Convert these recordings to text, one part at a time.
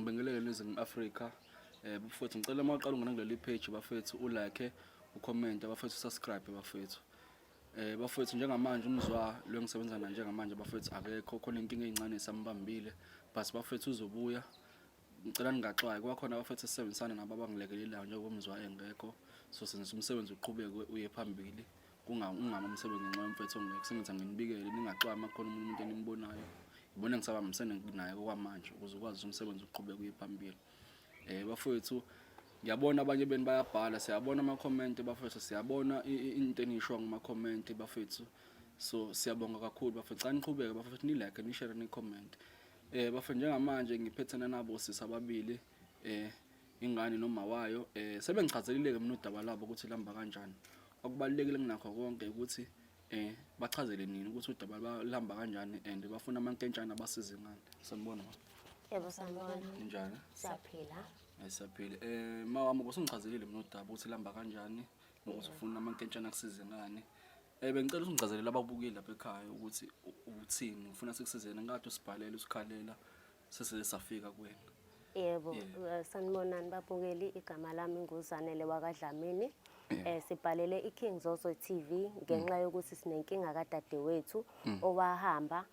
ngibingelele eNingizimu Afrika. Bafethu ngicela mawuqala ungena kuleli page bafethu ulike, ucomment, bafethu subscribe bafethu. Bafethu njengamanje umzwa lo engisebenza naye njengamanje bafethu akekho, khona inkinga ezincane esambambile, but bafethu uzobuya. Ngicela ningaxwayi kwakhona bafethu sisebenzisana nabo abangilekelelayo njengoba umzwa engekho. So senza umsebenzi uqhubeke uye phambili. Ungama umsebenzi ngenxa yomfethu ongekho. Sengithi nginibikele ningaxwayi makhona umuntu enimbonayo. Ngibona ngisabambisene naye kwamanje ukuze ukwazi umsebenzi uqhubeke uye phambili. Bafethu ngiyabona abanye beni bayabhala, siyabona ama-comment bafethu, siyabona into enisho ngama-comment bafethu. So siyabonga kakhulu bafethu. Xa niqhubeke bafethu nilike, nishare, ni-comment. Bafethu njengamanje ngiphethana nabo sisi ababili ingane noma wayo. Sebengichazelile-ke mina udaba labo ukuthi lihamba kanjani. Okubalulekile kunakho konke ukuthi bachazele nini ukuthi udaba lihamba kanjani and bafuna amankentshana abasize ngani. Sanibona ma. Yebo sanibona. Njani? Siyaphila. Siyaphila. Mawami kusingichazelile mina udaba ukuthi lihamba kanjani nokuthi ufuna amankentshana akusize ngani. Bengicela usingichazelele ababukile lapha ekhaya ukuthi uthini ufuna sikusizene ngathi usibhalela usikhalela sese safika kuwena. Yebo, sanibonani babukeli, igama lami nguzanele wakwaDlamini. Sibhalele iKing Zozo TV ngenxa yokuthi sinenkinga kadadewethu owahamba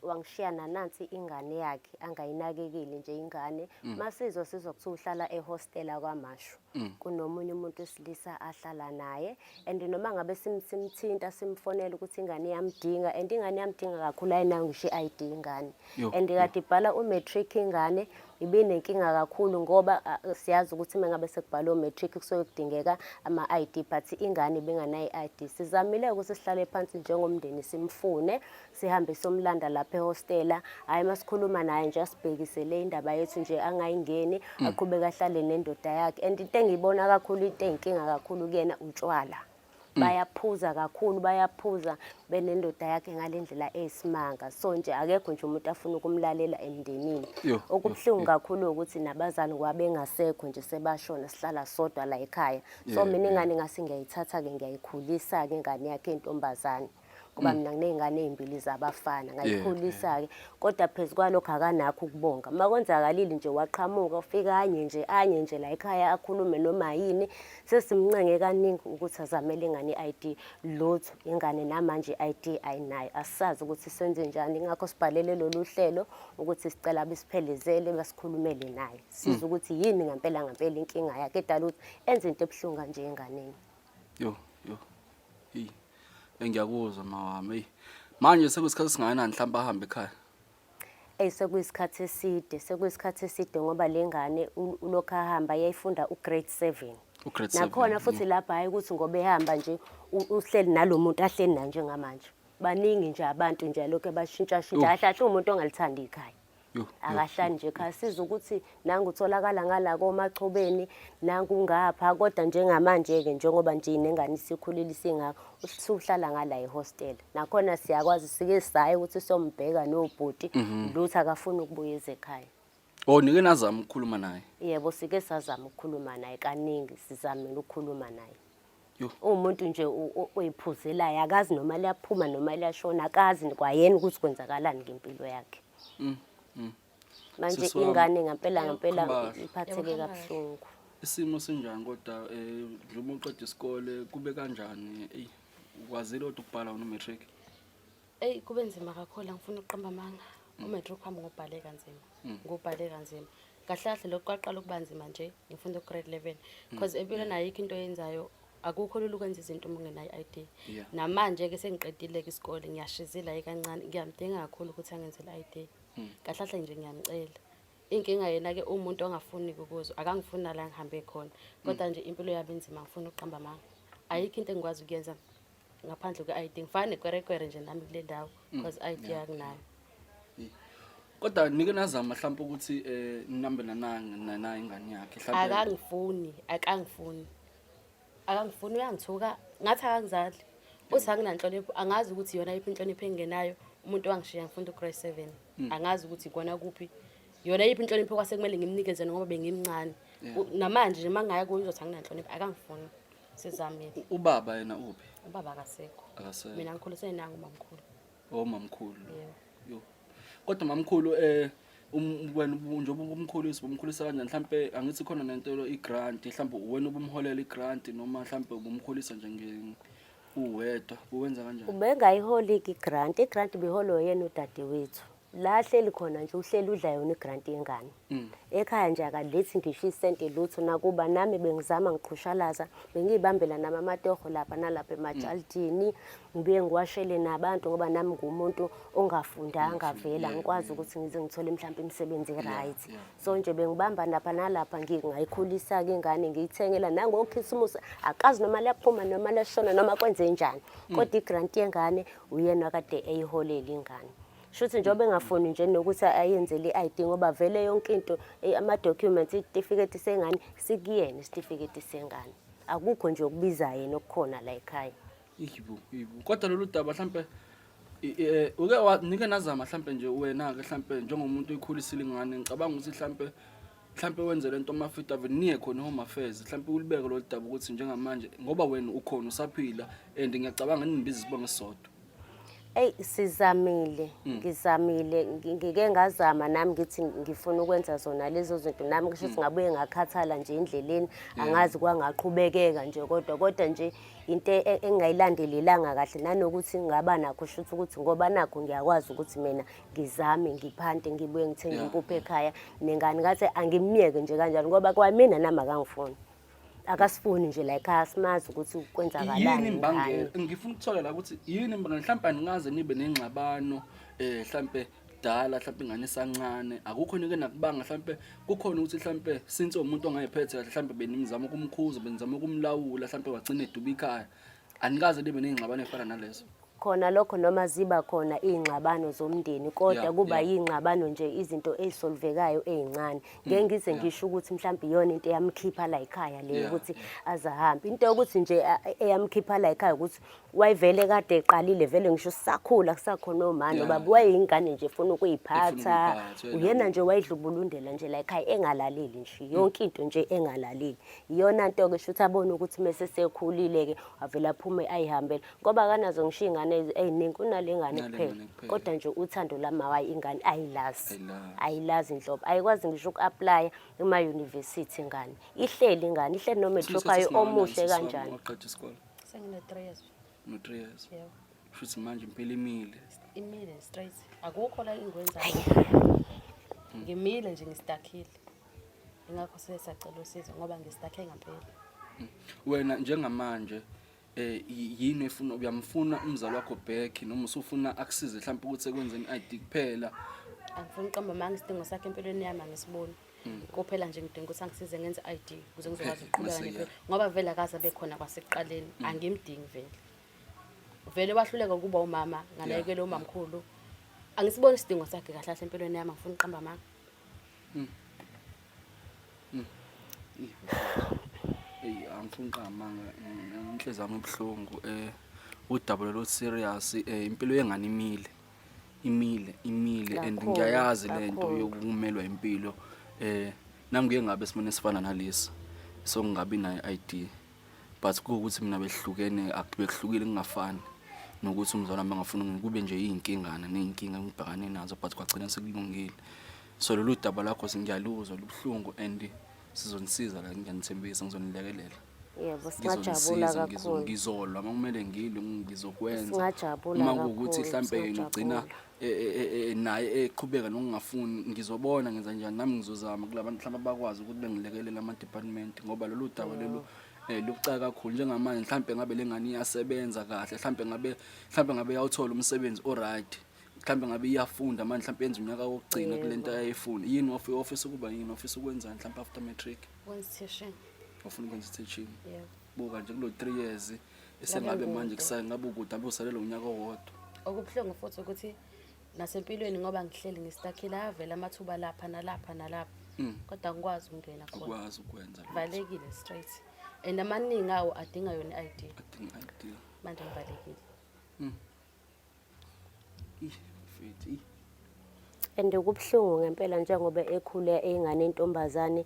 wangishiyana nansi ingane yakhe angayinakekeli nje ingane. Masizwa sizokuthiwa uhlala ehostela kwaMashu. Kunomunye umuntu wesilisa ahlala naye and noma ngabe simthinta simfonela ukuthi ingane yamdinga and ingane yamdinga kakhulu ayinayo ngisho i-ID ingane. And kade ibhala umatric ingane ibinenkinga kakhulu ngoba siyazi ukuthi mengabe sekubhala umatric kusuke kudingeka ama-ID but ingane benganayo i-ID. Sizamile ukuthi sihlale phansi njengomndeni simfune sihambe somlanda lapha ehostela. Hayi masikhuluma naye nje asibhekisele indaba yethu nje angayingeni aqhubeka ahlale nendoda yakhe. And into engiyibona kakhulu into eyinkinga kakhulu kuyena utshwala. Bayaphuza kakhulu, bayaphuza benendoda yakhe ngalendlela eyisimanga. So nje akekho nje umuntu afuna ukumlalela emndenini. Okubuhlungu kakhulu ukuthi nabazali kwabengasekho nje sebashona sihlala sodwa la ekhaya. So mina ingane ngase ngiyayithatha ke ngiyayikhulisa ke ingane yakhe entombazane. Kuba mina nginezingane ezimbili zabafana ngayikhulisa ke kodwa phezukwalokho akanakho ukubonga. Makwenzakalile nje waqhamuka ufika anye nje la ekhaya akhulume noma yini sesimncenge kaningi ukuthi azamele ingane i-ID lutho ingane namanje i-ID ayinayo. Asazi ukuthi senze njani ngakho sibhalele lolu hlelo ukuthi sicela bisiphelezele basikhulumele naye. Siza ukuthi yini ngempela inkinga yakhe edala ukuthi enze into ebuhlungu kanje enganeni. Ngiyakuzwa mawami. Manje sekuyisikhathi singakanani mhlawumbe ahambe ekhaya? Sekuyisikhathi eside ngoba lengane ulokhu ahamba yayifunda ugrade 7. Nakhona futhi lapha hayi ukuthi ngoba ehamba nje uhleli nalomuntu ahleli naye njengamanje. Baningi nje abantu nje lokho bashintsha ahlahle umuntu ongalithandi ikhaya. Akahlali nje ekhaya siza ukuthi nangu utholakala ngala komachubeni nangu ngapha kodwa njengamanje ke njengoba nje inengane isikhulile isingaka usuhlala ngala ehostel. Nakhona siyakwazi sike sisaye ukuthi sombheka nobhuti lutho akafuna ukubuya ekhaya. Nike nazama ukukhuluma naye? Yebo sike sazama ukukhuluma naye kaningi sizamile ukukhuluma naye. Umuntu nje oyiphuzelayo akazi noma liyaphuma noma liyashona akazi kwayena ukuthi kwenzakalani ngempilo yakhe. Manje ingane ngempela iphatheke kabuhlungu. Isimo sinjani kodwa njengoba uqeda isikole kube kanjani? Ukwazile ukuthi ukubhala umatric? Kube nzima kakhulu ngifuna ukuqamba amanga. Umatric wami ngobhale kanzima. Kahle lokho kwaqala ukuba nzima nje ngifunda ugrade 11 because empilweni ayikho into yenzayo akukho lula ukwenza izinto uma ungenayo i-ID. Namanje ke sengiqedile ke isikole ngiyashizila kancane ngiyamdinga kakhulu ukuthi angenzele i-ID. Kahle nje ngiyamcela. Inkinga yena ke umuntu ongafuni ukuzwa akangifuna la ngihambe khona kodwa nje impilo yami inzima ngifuna ukuqamba amanga. Ayikho into engikwazi ukuyenza ngaphandle kwe-ID. Ngifane kwerekwere nje nami kule ndawo because i-ID yakinayo. Kodwa nike nazama mhlawumbe ukuthi ninambe naye ingane yakhe mhlawumbe akangifuni uyangithuka ngathi akangizali uthi anginanhlonipho angazi ukuthi yona iphi inhlonipho engenayo umuntu wangishiya ngifunda ugrade 7 angazi ukuthi ikona kuphi yona iphi inhlonipho kwase kumele ngimnikeze ngoba bengimncane namanje nje mangaya kuyo uzothi anginanhlonipho akangifuni sizamile. Ubaba yena uphi? Ubaba akasekho. Mina ngikhulisene nangu mamkhulu. Mamkhulu. Kodwa mamkhulu wena njengoba ubumkhulisa kanjani mhlambe angithi khona nento i-grant mhlambe wena ubumholela i-grant noma mhlambe ubumkhulisa nje uwedwa uwenza kanjani? Ubengayiholi-ke i-grant biholo yena udadewethu. La hleli khona nje uhleli udla yona i-grant yengane. Ekhaya nje akalethi ngisho isente lutho nakuba nami bengizama ngiqhushalaza bengiyibambela nama amatoho lapha nalapha emajalidini ngibuye ngiwashele nabantu ngoba nami ngumuntu ongafundanga vela ngikwazi ukuthi ngize ngithole mhlawumbe imisebenzi right. So nje bengibamba lapha nalapha ngingayikhulisa ke ingane ngiyithengela nangokhisimusi akazi noma liyaphuma noma lashona noma kwenze njani kodwa i-grant yengane uyena kade eyiholela ingane. Shuthi njengoba engafuni nje nokuthi ayenzele i-ID ngoba vele yonke into ama-documents isitifiketi sengane sikuyena isitifiketi sengane. Akukho nje ukubiza yena okukhona la ekhaya. Yibo. Kodwa lolu daba mhlambe nike nazama mhlambe nje wena ke mhlambe njengomuntu oyikhulisile ingane ngicabanga ukuthi mhlambe wenze lento ama-affidavit niye khona Home Affairs mhlambe ulibeke lolu daba ukuthi njengamanje ngoba wena ukhona usaphila and ngiyacabanga ninibiza isibongo esisodwa. Sizamile, ngizamile, ngike ngazama nami ngithi ngifuna ukwenza zona lezo zinto nami ngisho ukuthi ngabuye ngakhathala nje endleleni angazi kwangaqhubekeka nje kodwa nje into engayilandelelanga kahle nanokuthi ngaba nakho shuthi ukuthi ngoba nakho ngiyakwazi ukuthi mina ngizame ngiphante ngibuye ngithenge impuphu ekhaya nengane ngathi angimiyeke nje kanjalo ngoba kwamina nami akangifuni. Akasifuni nje la ekhaya simazi ukuthi kwenzakalani. Yini imbangela ngifuna ukuthola la ukuthi yini imbangela mhlawumbe aningaze nibe nengxabano mhlawumbe dala mhlawumbe ingane esancane akukho nike nakubanga mhlawumbe kukhona ukuthi mhlawumbe since umuntu ongayiphethe kahle mhlawumbe benimzama ukumkhuza benizama ukumlawula mhlawumbe wagcina eduba ikhaya anikaze nibe nengxabano efana nalezo. Khona lokho noma ziba khona izingxabano zomndeni kodwa kuba izingxabano nje izinto ezisolvekayo ezincane ngeke ngize ngisho ukuthi mhlawumbe iyona into eyamkhipha la ekhaya le ukuthi azahambe into ukuthi nje eyamkhipha la ekhaya ukuthi wayivele kade eqalile vele ngisho sisakhula kusakhona omani baba wayingane nje ufuna ukuyiphatha uyena nje wayidlubulundela nje la ekhaya engalaleli nje yonke into nje engalaleli iyona nto ke shuthi abona ukuthi mase sekhulile ke avela aphume ayihambela ngoba kanazo ngisho ingane eziningi kunalengane kuphela kodwa nje uthando lamawayi ingane ayilazi inhlobo ayikwazi ngisho uku-apply ema university ingane ihleli ingane ihleli no matric ayo omuhle kanjani. Waqeda isikole Sengine 3 years. no 3 years. Yebo. Futhi manje impela imile. Imile straight. Akukho la ingwenzayo. Ngimile nje ngistakile. Ingakho sesacela usizo ngoba ngistakhe ngempela. Wena njengamanje yini efuna uyamfuna umzali wakho back noma usufuna akusize mhlawumbe ukuthi ekwenzeni i-ID kuphela? Angifuni uqamba manje isidingo sakhe empilweni yami angisiboni. Kuphela nje ngidinga ukuthi angisize ngenze i-ID ukuze ngizokwazi ukuqhubeka nempilo ngoba vele akaze bekhona kwasekuqaleni angimdingi vele. Vele wahluleka ukuba umama nganayekele umamkhulu. Angisiboni isidingo sakhe kahle kahle empilweni yami angifuni uqamba manje. Angifuni uqamanga inhliziyo yami ebuhlungu udaba lo serious impilo yengane imile and ngiyayazi lento yokumelwa impilo nami ngeke ngabe simene sifana nalesi so ngingabi nayo ID but ukuthi mina behlukene akubehlukile ngingafani nokuthi umzali wami angafuni kube nje iyinkingana nezinkinga ngibhekane nazo but kwagcina sekulungile so lolu daba lakho singiyaluzwa lubuhlungu and sizonisiza la ngiyanithembisa ngizonilekelela. Yebo singajabula kakhulu. Ngizolwa makumele ngilwe ngizokwenza. Singajabula kakhulu. Makuwukuthi mhlambe yena ugcina naye eqhubeka nokungafuni ngizobona ngenza njani nami ngizozama kulabantu mhlawumbe bakwazi ukuthi bengilekelele ama department ngoba lolu daba lelo lubucayi kakhulu njengamanje mhlawumbe ngabe lengane iyasebenza kahle mhlawumbe ngabe yawuthola umsebenzi oright mhlawumbe ngabe iyafunda manje mhlawumbe yenza unyaka wokugcina kulento ayayifuna yini office ukuba yini office ukwenzani mhlawumbe after matric Wenza teaching. ufuna ukwenza teaching Yebo. buka nje kulo 3 years esengabe manje ngabe ukude abusalela unyaka owodwa. Okubuhlungu futhi ukuthi nasempilweni ngoba ngihleli ngistakhile avela amathuba lapha nalapha kodwa ngikwazi ukungena khona ukwazi ukwenza valekile straight and amaningi awo adinga yona i-ID adinga ID manje ngivalekile. Fithi and kubuhlungu ngempela njengoba ekhule eyingane entombazane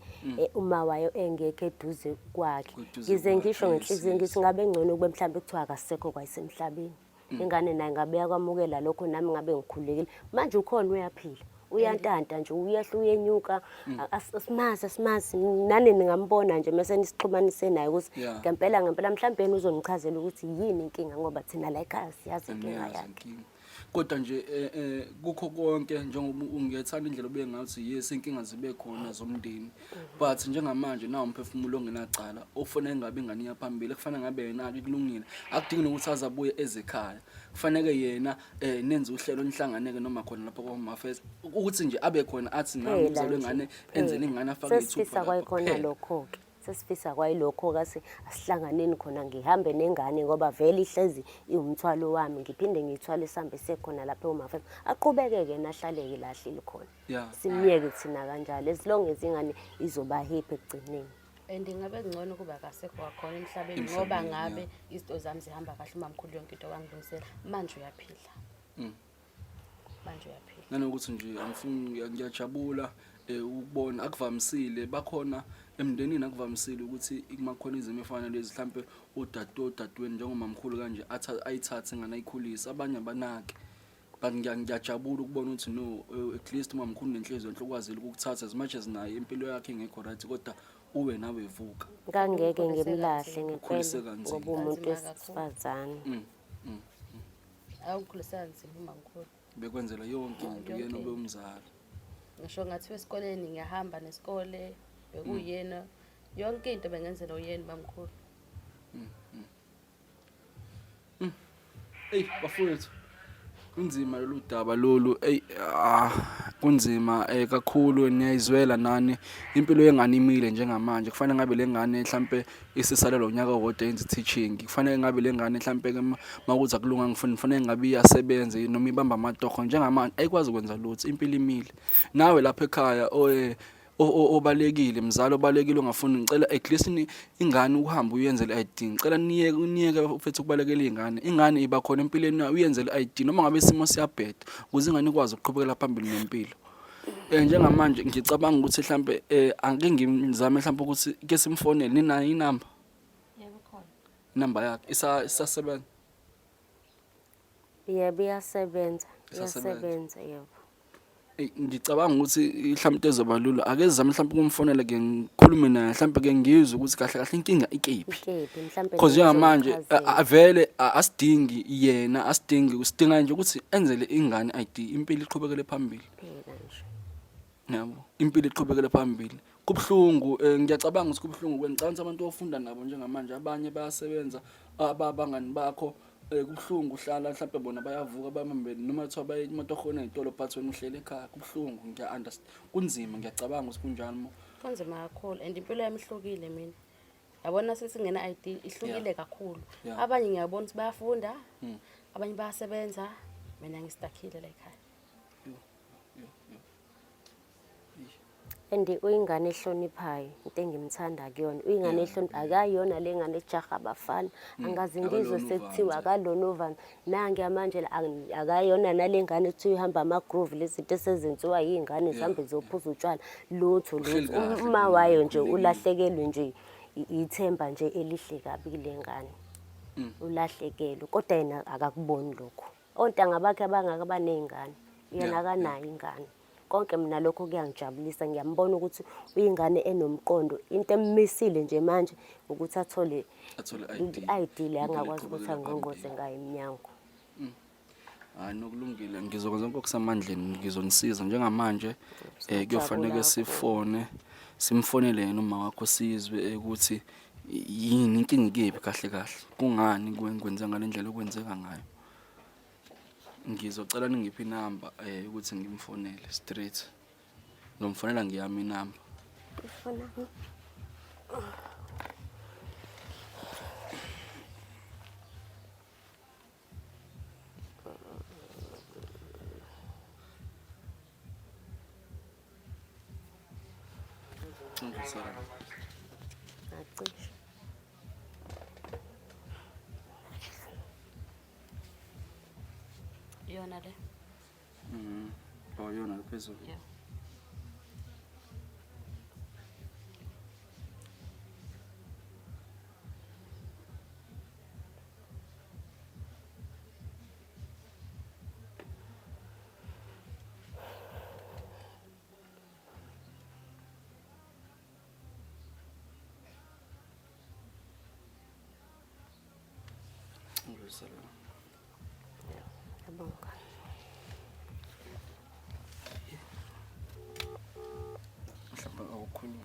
uma wayo engekho eduze kwakhe ngize ngisho ngenhliziyo ngithi ngabe ngcono kube mhlawumbe kuthiwa akasekho kwayisemhlabeni ingane naye ngabe yakwamukela lokho nami ngabe ngikhulekile manje ukhona uyaphila uyantanta nje uyehla uyenyuka asimazi nani ningambona nje mase nisixhumanise naye ukuthi Yeah. ngempela mhlawumbe yena uzonichazela ukuthi yini inkinga ngoba thina la ekhaya siyazi inkinga Angiyazi yakhe. inkinga. Kodwa nje kukho konke njengoba ungethanda indlela ube ngathi yes inkinga zibe khona zomndeni, but njengamanje nawo umphefumulo ongenacala ofanele ngabe ingane yaphambili kufanele ngabe yena kulungile akudingi ukuthi azabuye ezekhaya, kufanele yena nenze uhlelo nihlanganeke noma khona lapho kwaMafethu ukuthi nje abe khona athi nami Phela uzalwe nje, ingane phela. enzele ingane afake Sesifisa ithupha kwayikhona phela. lokho-ke sesifisa kwayilokho kasi asihlanganeni khona ngihambe nengane ngoba vele ihlezi iwumthwalo wami ngiphinde ngiyithwale sihambe sekhona lapho eMafethu aqhubeke-ke nahlaleke lahlile khona Yeah. simyeke thina kanjalo as long as ingane izoba happy ekugcineni. and ingabe kungcono kuba kasekho kwakhona emhlabeni ngoba Emhlabeni, ngabe yeah. izinto zami zihamba kahle umamkhulu yonke into wangilungisela manje uyaphila manje uyaphila nanokuthi nje angifuni ngiyajabula ukubona akuvamisile bakhona emndenini akuvamisile ukuthi kumakhona izimo efana lezi mhlambe odadweni njengomamkhulu kanje ayithathe ingane ayikhulise abanye abanake, but ngiyajabula ukubona ukuthi no at least umamkhulu nenhliziyo enhle ukwazile ukukuthatha as much as naye impilo yakhe ingekho right kodwa uwe nawe vuka. Ngangeke ngimlahle Ukhulise ngempela kanzima. ngoba umuntu Kanzima kakhulu. wesifazane. awukhulisana nzima umamkhulu Bekwenzela yonke into yena ube umzali. ngisho ngathiwa esikoleni ngiyahamba nesikole bekuyena yonke into bengenzela uyena bamkhulu. Ey bafowethu kunzima lolu daba lolu kunzima kakhulu niyayizwela nani impilo yengane imile njengamanje kufanele ngabe lengane mhlambe isisalela unyaka owodwa yenza teaching, kufanele ngabe lengane mhlambe makuza kulunga kufanele ngabe iyasebenza noma ibamba amatoho njengamanje ayikwazi ukwenza lutho impilo imile. Nawe lapha ekhaya obalekile mzalo obalekile ongafuni ngicela at least ingane uhamba uyenzele ID, ngicela niyeke ufethu kubalekela ingane iba khona empilweni nayo uyenzele ID noma ngabe isimo siyabheda ukuze ingane ikwazi ukuqhubekela phambili nempilo. Njengamanje ngicabanga ukuthi mhlambe ake ngimzame mhlambe ukuthi ke simfonele ninayo inamba Yebo khona. inamba yakhe isasebenza. Yebo iyasebenza Isasebenza. yebo. Ngicabanga ukuthi mhlambe ezoba lula ake zame mhlambe kumfonela ke ngikhulume naye mhlambe ke ngizwe ukuthi kahle kahle inkinga ikephi. Ikephi mhlambe Because njengamanje ngizomchazela. avele asidingi yena asidingi sidinga nje ukuthi enzele ingane ID impilo iqhubekele phambili. Phela nje. Yabo impilo iqhubekele phambili kubhlungu ngiyacabanga ukuthi kubhlungu ngicabanga abantu ofunda nabo njengamanje abanye bayasebenza abangani bakho kubhlungu uhlala mhlawumbe bona bayavuka bamambele noma kuthiwa baye imatohona ezitolo but wena uhlele ekhaya kubhlungu ngiya-understand kunzima ngiyacabanga ukuthi kunjalo Kunzima kakhulu and impilo yami ihlukile mina. Yabona sesingena ID ihlukile kakhulu. Yeah. Abanye ngiyabona ukuthi bayafunda, abanye bayasebenza, mina ngistakile la ekhaya. And uyingane ehloniphayo into engimthanda kuyona uyingane akayona le ngane ejaha abafana angazi ngizwe akalona sekuthiwa uvanzi. akalona uvanzi nange manje akayona nale ngane ethiwa ihamba ama-groove lezinto esezenziwa yingane zihambe zophuza utshwala lutho Uhleli kahle uma wayo nje ukhululekile. ulahlekelwe nje ithemba nje elihle kabi kule ngane ulahlekelwe kodwa yena akakuboni lokho ontanga bakhe abangaka baney'ngane yena Yeah, akanayo ingane konke mina lokho kuyangijabulisa ngiyambona ukuthi uyingane enomqondo into emmisile nje manje ukuthi athole i-ID le angakwazi ukuthi angqongqoze ngayo emnyango. Hayi nokulungile ngizokwenza konke okusamandleni ngizonisiza njengamanje kuyofanele simfonele yena uma wakho sizwe ukuthi yini inkinga ikephi kahle kahle kungani kwenze ngalendlela okwenzeka ngayo. Ngizocela ningiphi inamba ukuthi ngimfonele straight ngomfonela ngiyami inamba. Acishe. Iyona le. Yona phezulu. Yeah. Salam. Yabonga. Mhlawumbe awukhuluma.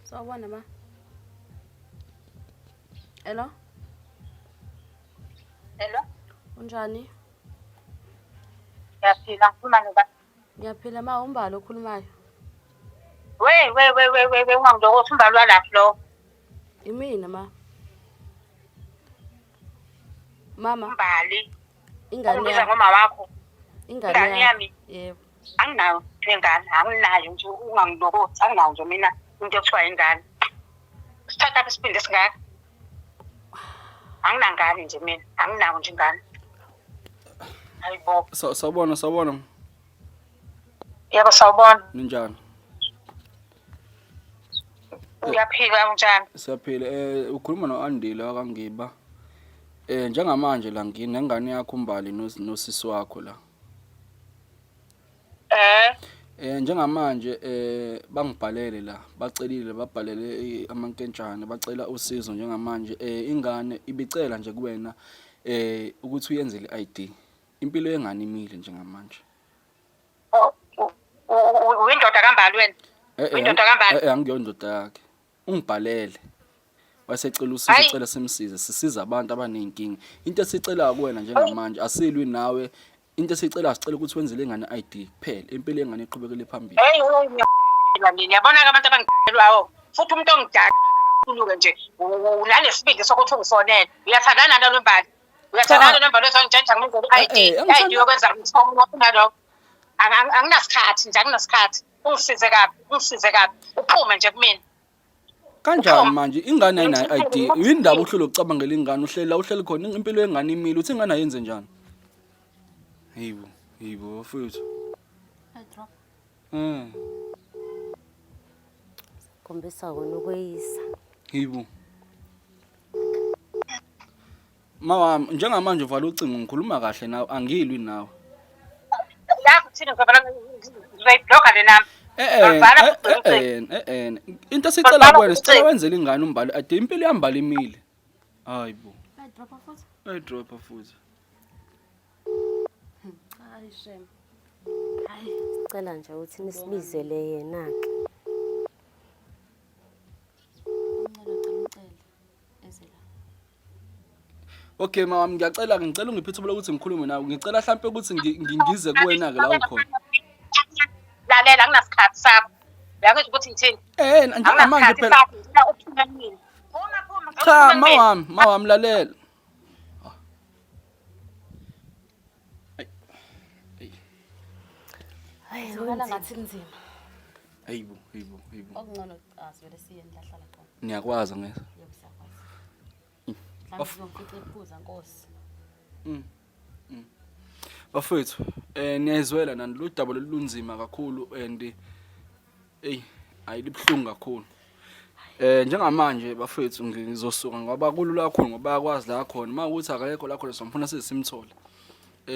Sawubona ma. Hello? Hello? Unjani? Ngiyaphila ngikhuluma noba. Ngiyaphila ma umbalo okhulumayo. We ungangilokothi umbali walaphi lo. Imina ma. Mama, Umbali. ingane Ungibiza yami. ngoma wakho. Ingane Ingane yami. yami. Yebo. Anginayo ingane, anginayo nje ungangilokothi, anginayo nje mina into ekuthiwa ingane. Sithatha apha isiphinde singaka. Anginangane nje mina, anginayo nje ingane. Hayibo. Sawubona. Yebo sawubona. Ninjani? Uyaphila unjani? Siyaphila. Ukhuluma noAndile wakangiba. Njengamanje la nginengane yakho umbali nosisi wakho la. Njengamanje bangibhalele la, bacelile babhalele amankentshane, bacela usizo njengamanje. Ingane ibicela nje kuwena ukuthi uyenze le-ID. Impilo yengane imile njengamanje. Uyindoda kaMbali wena? Uyindoda kaMbali? Angiyondoda yakhe. Ungibhalele. Wasecela usizo, ecela simsize, sisiza abantu abanenkinga. Into esicela kuwena njengamanje asilwi nawe. Into esicela sicela ukuthi wenzele ingane ID kuphela. Impilo yengane iqhubekele phambili. Nini yabona ke abantu abangidakelwayo. Futhi umuntu ongidakela kakhulu nje unanesibindi sokuthi ungifonele. Uyathandana nalo Mbali. Uyathandana nalo Mbali ezongitshela ngizele i-ID yokwenza umthomo nalo. Anginasikhathi nje anginasikhathi. Ungisize kabi. Uphume nje kumina. Kanjani manje ingane ayina ID? Uyindaba uhlelo ukucabangela ingane uhleli khona impilo yengane imile uthi ingane ayenze njani? Yibo mfowethu. Khombisa kona ukweyisa. Yibo. Mawami njengamanje uvala ucingo ngikhuluma kahle nawe angilwi nawe. La kuthini ngizoyibloga le namba. Into esicela kuwena sicela wenzele ingane umbali ade impilo yambali imile. Hayibo. Ayidropa futhi. Hayi shem. Cela nje ukuthi nisibizele yena ke. Okay mama ngiyacela ungiphethe ukuthi ngikhulume nawe. Ngicela mhlambe ukuthi ngize kuwena ke la ukhona. Lalela anginasikhathi sakho. Uyakwazi ukuthi ngithini? Njengamanje phela. Cha mawami lalela. Ngizokhala ngathi kunzima. Hayibo. Okungcono asivele siye enhlahlala khona. Niyakwazi ngeke. Yebo siyakwazi. Mhlawumbe sizomfica iphuza Nkosi. Bafethu niyayizwela nani lo daba lolunzima kakhulu and ayilibhlungu kakhulu. Njengamanje bafethu ngizosuka ngoba kulula kakhulu ngoba yakwazi la khona mawukuthi akekho la khona somfuna sisimthole.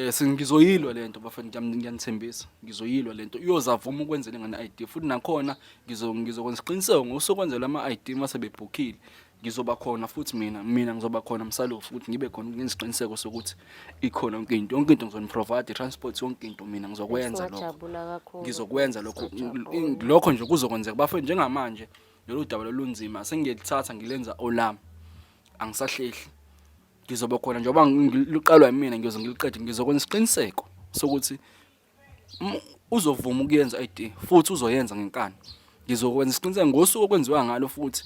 Singizoyilwa lento bafethu ngiyanithembisa ngizoyilwa lento uyozavuma ukwenzela ngane ID futhi nakhona ngizokwenza isiqiniseko ngosukwenzela ama ID mase bebhookile ngizoba khona futhi mina ngizoba khona msalo futhi ngibe khona ngenisiqiniseko sokuthi ikhona yonke into ngizoniprovide transport yonke into mina ngizokwenza lokho ngizokwenza lokho nje kuzokwenzeka bafethu njengamanje lolu daba lolunzima sengiyalithatha ngilenza olami angisahlehli ngizoba khona njengoba ngiqalwa yimina ngiyoze ngiliqede ngizokwenza isiqiniseko sokuthi uzovuma ukuyenza ID futhi uzoyenza ngenkani ngizokwenza isiqiniseko ngosuku okwenziwa ngalo futhi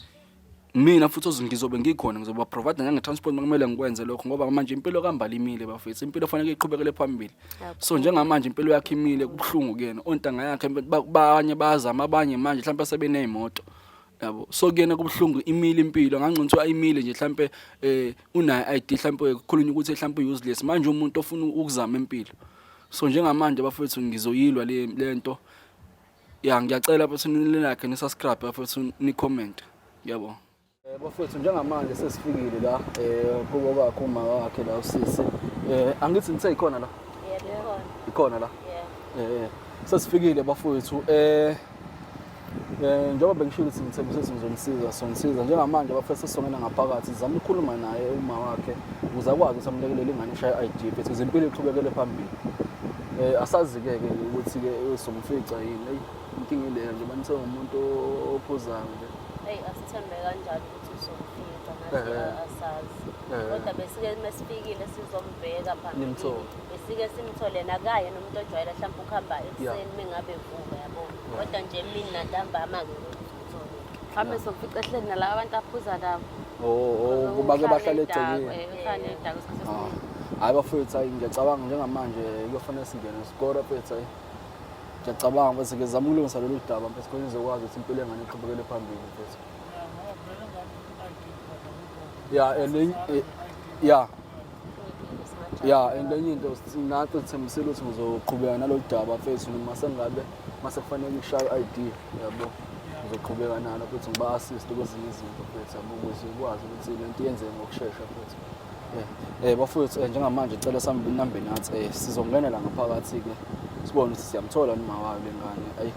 mina futhi ngizobe ngikhona ngizoba provide nange transport kumele ngikwenze lokho ngoba manje impilo kaMbali imile bafethu impilo kufanele iqhubekele phambili so njengamanje impilo yakhe imile kubhlungu kuyena ontanga yakhe abanye bazama abanye manje mhlawumbe sebenezimoto yabo so kuyena kubhlungu imile impilo ngangcono ayimile nje mhlawumbe unayo ID mhlawumbe ukukhulunywa ukuthi mhlawumbe useless manje umuntu ofuna ukuzama impilo so njengamanje bafethu ngizoyilwa lento ya ngiyacela bafethu nilakhe ni subscribe bafethu ni comment yabo bafethu njengamanje sesifikile la kubo kwakho uma wakhe la usisi angithi nithe ikhona la Yebo ikhona la sesifikile bafethu Njengoba bengishilo ukuthi ngithembise sizomsiza sonisiza njengamanje abafisa sisongena ngaphakathi zama ukukhuluma naye uma wakhe ukuze akwazi ukuthi amlekelele ingane ishaya ID phethe izimpilo iqhubekele phambili. Asazi-ke ukuthi ke somfica yini inkinga ile nje banithe umuntu ophuzayo nje. Asithembe kanjalo ukuthi uzomfica nathi asazi. Kodwa besike mesifikile sizombheka phambili. Besike simthole nakaye nomuntu ojwayela mhlawumbe ukuhamba ekuseni mengabe evuka yabo. Kodwa nje mina ntambama ke ngithole. Mhlawumbe sofica ehleli nalabo abantu aphuza nabo. Kuba-ke bahlala egcekeni. Ekhaya edaka isikhathi. Hayi bafethu hayi ngiyacabanga njengamanje kuyofanele singene isikole bafethu hayi. Ngiyacabanga bese ngizama ukulungisa lolu daba bese khona izokwazi ukuthi impilo yengane iqhubekele phambili bafethu. Enye into sinathi sithembisile ukuthi ngizoqhubeka nalo daba bafethu noma sengabe mase kufanele ishaye ID yabo. Ngizoqhubeka nalo futhi ngiba assist kwezinye izinto bafethu ukuze ikwazi ukuthi lento iyenzeke ngokusheshsha bafethu. Bafethu njengamanje icela sami inambe nathi sizongenela ngaphakathi ke sibone ukuthi siyamthola noma wayo lengane ayi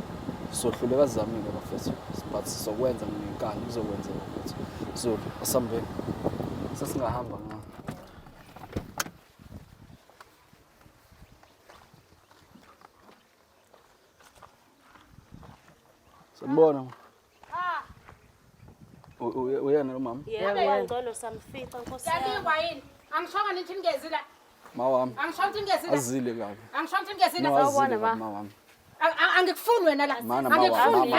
sohluleka sizamile bafethu but sizokwenza ngenkani kuzokwenzeka bafethu so asambe sesingahamba nga Sanibona uyena lo mama Yebo ngcono samfica Nkosi yami. Angishonga nithi ningezile. Mawami Angishonga ukuthi ngezile. azile kabi Angishonga ukuthi ngezile. Sawubona mawami Angikufuni wena la. Angikufuni.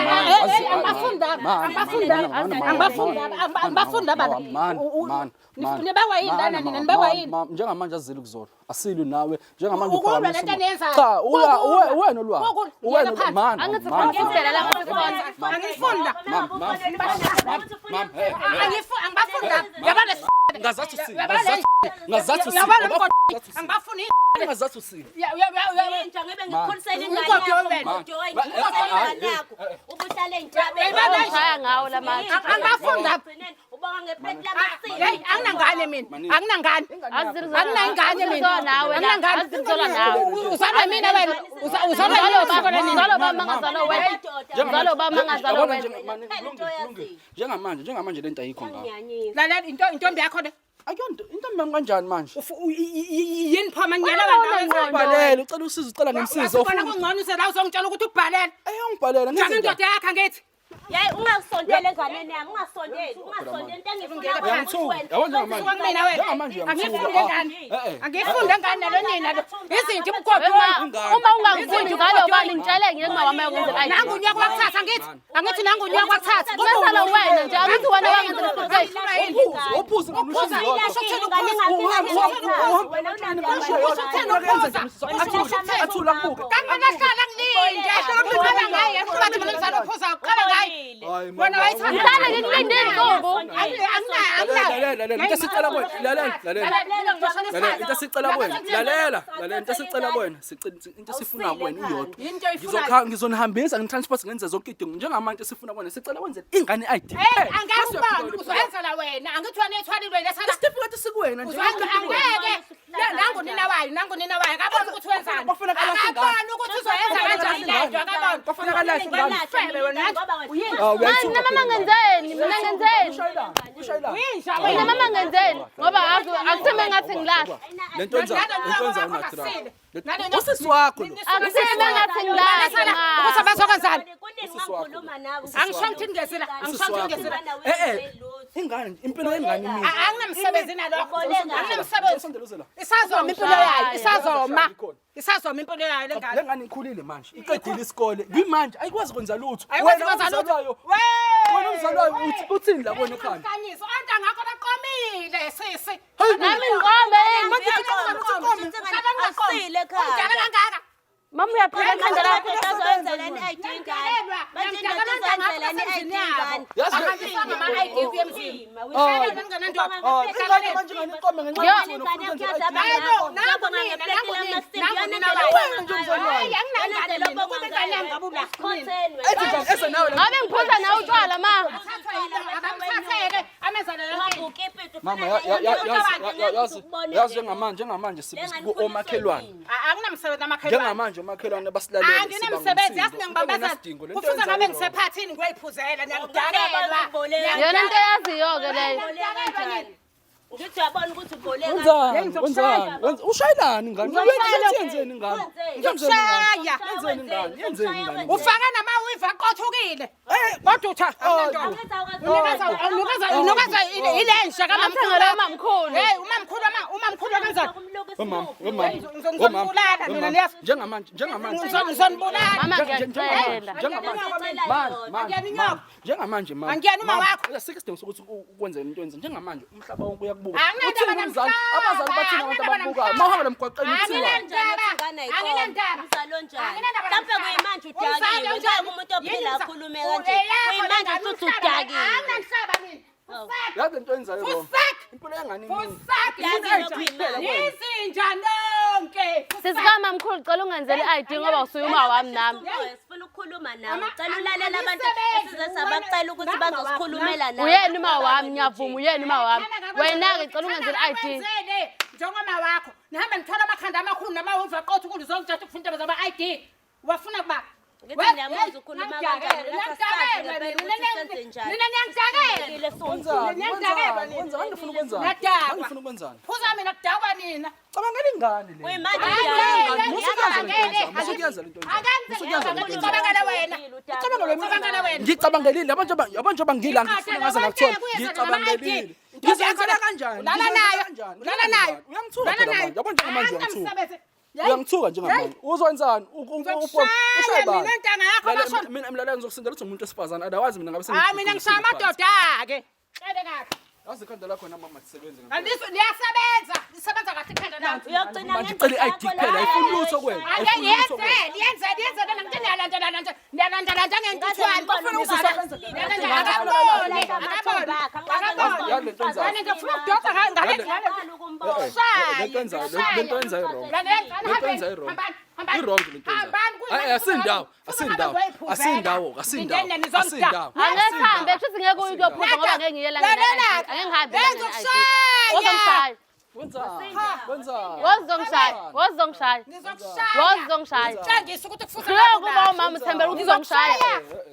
Angibafuni laba. Nibawa yini lana nina nibawa yini? Njengamanje azile ukuzona. Asili nawe njengamanje Ukulwa lento eniyenzayo. Cha wena olwa. Wena man. Angifundela la Angifuni la. Angibafuni la. Yabale. Ngazathi usi. Ngazathi usi. Angibafuni. Ngazathi usi. Intsha ngibe ngikukhulisela ingane yakho. Ubuhlale entabeni. Ngaya ngawo la manje. Angibafuni la. Ubonga ngeplate lamasini. Anginangane mina. Anginangane. Anginangane mina. nawe Anginangane. azizola nawe. Uzalwa mina wena. Uzalwa baba mangazalwa wena. Uzalo baba mangazalwa wena. Njengamanje lento ayikho ngawo. Lalela intombi yakho le. Ayonto intombi yami kanjani manje? Yini phoma ngiyela wena. Ubhalele ucela usizo ucela ngemsizo. Ufuna kungcono usela uzongitshela ukuthi ubhalele. Ayongibhalela Njani indoda yakho angithi? Yayi ungasondele enganeni yami ungasondeli into engifuna Mina wena. Angifunda ngane. Angifunda ngane nalo nina lo. Izinto imgodi uma ungangifundi ngalo bani ngitshele ngeke wami ukwenza kahle. nangu unyaka wakuthatha angithi. Angithi nangu unyaka wakuthatha. Besala wena nje angithi wena wangenza responsibility. Uphuze ngomlusizo athula kuke. Kamana hlala ngilinde. Uqala ngaye. Ubathi mina ngizalo phuza uqala ngaye. Wena wayithanda. Ngithala ngilindeni ngoku. Lalela into sicela kuwena. Lalela into sicela kuwena. Lalela into sicela kuwena. Into sifuna kuwena iyodwa. Ngizonihambisa ngitransport ngenze zonke idingo njengamanje sifuna kuwena sicela wenze ingane ID. Angakubani uzoyenza la wena. Angithi wena ethwalilwe lesala. Certificate sikuwena nje. Angeke. Nangu nina wayo. Akabona ukuthi wenzani. Akabona ukuthi uzoyenza kanjani lento. Akabona. Kufanele lahle ngani. Febe wena. Mina mama ngenzeni? Mina ngenzeni? Mina mama ngenzeni? Ngoba akutheme ngathi ngilahla. Lento enza unathira. Usisi wakho lo. Akutheme ngathi ngilahla. Ukuthi bazokwenzani? ngikhuluma nawe. Angisho ukuthi ngezela. Ingane impilo yengane mina. Anginamsebenzi nalokho. Anginamsebenzi. Isazoma impilo yayo. Isazoma impilo yayo lengane. Lengane ikhulile manje. Iqedile isikole. Yimanje ayikwazi kwenza lutho. Wena uzalwayo. Wena uzalwayo uthini la kona ekhaya? Kanyiso anta ngakho baqomile sisi. Nami ngqombe. Asile ekhaya. Kangaka. Mama uyaphila ekhanda lakho. Azenzela i-ID ingane. Manje ngizenzela i-ID ingane. Angifanga ama-ID emzini. Ingane manje ngiqome ngenxa yokuthi Ngabe ngiphuza nawe utshwala ma. Mama yazi njengamanje omakhelwane. Anginamsebenzi amakhelwane. Njengamanje omakhelwane basilalela. Anginamsebenzi yasinengibambaza. Kufuza ngabe ngisephathini ngiyiphuzela ngiyakudakela. Yona into eyaziyo ke leyo. Ngithi uyabona ukuthi uboleka Wenzani? Ushayelani ngani? Yenzeni ngani? Ngikushaya. Yenzeni ngani? Ufaka namawiva aqothukile. Kodwa utha unikeza ilensha Ngathengele mamkhulu. Hey umamkhulu kanjani? Ngizonibulala mina niyazi. Njengamanje Ngizonibulala. Mama ngiyacela. Njengamanje mama. Angiyani uma wakho. Asikho isidingo sokuthi ukwenze into enze njengamanje umhlaba wonke uyakubuka. Anginandaba namhlanje. Abazali bathina abantu ababukayo. Mawuhamba emgwaqeni uthiwa. Mhlawumbe kuyimanje udakile njalo umuntu ophila akhulume kanje kuyimanje futhi udakile Yazi into enzayo lo. Impilo yangani imini. Yizinja lonke. Sisikama mkhulu cela ungenzele i-ID ngoba usuyuma wami nami. sifuna ukukhuluma nawe ucela ulalela abantu esize sabacela ukuthi bazosikhulumela nawe Uyena uma wami ngiyavuma uyena uma wami. Wena ke cela ungenzele i-ID. Njengoma wakho nihambe ngithola amakhanda amakhulu namawiva aqotha ukudla uzongithatha ukufunda zama ID wafuna kuba ngithi ngiyamuza ukhuluma kanjani lasasazi ngempela ukuthi senze njani nina niyangidakela Ngifuna ukwenzani? Ngifuna ukwenzani? phuza mina kudakwa nina Cabangela ingane le. kuyimanje Ngicabangelile abantu abangila ngifuna ngaze ngakuthola. Ngicabangelile. Ngizenzela kanjani? Lala nayo. Uyangithuka phela manje. Yabo njengamanje uyangithuka. Uyangithuka njengamanje. Uzowenzani? Ushayibani. Mina mlaleli ngizokusindela ukuthi umuntu wesifazane adawazi mina ngabe Hayi mina ngishaya amadoda ke. Cele kahle. Yazi ikhanda lakho na mama lisebenze. Liyasebenza. Lisebenza kahle ikhanda lakho. uyogcina Manje cela i-ID kuphela ayifuni lutho kwena. Niyalandela njengentuthuwane bafuna ngifuna ukudoda ngale Lento enzayo wrong. Lento enzayo wrong. I-wrong lento enzayo. Asindawo. Angihambe futhi ngeke uyophuza ngoba ngeke ngiyela ngene. Angeke ngihambe. Wozongishaya. Wozongishaya. Ngizokutshaya ukuthi kufuze Ngeke kuba umama uthembele ukuthi uzongishaya.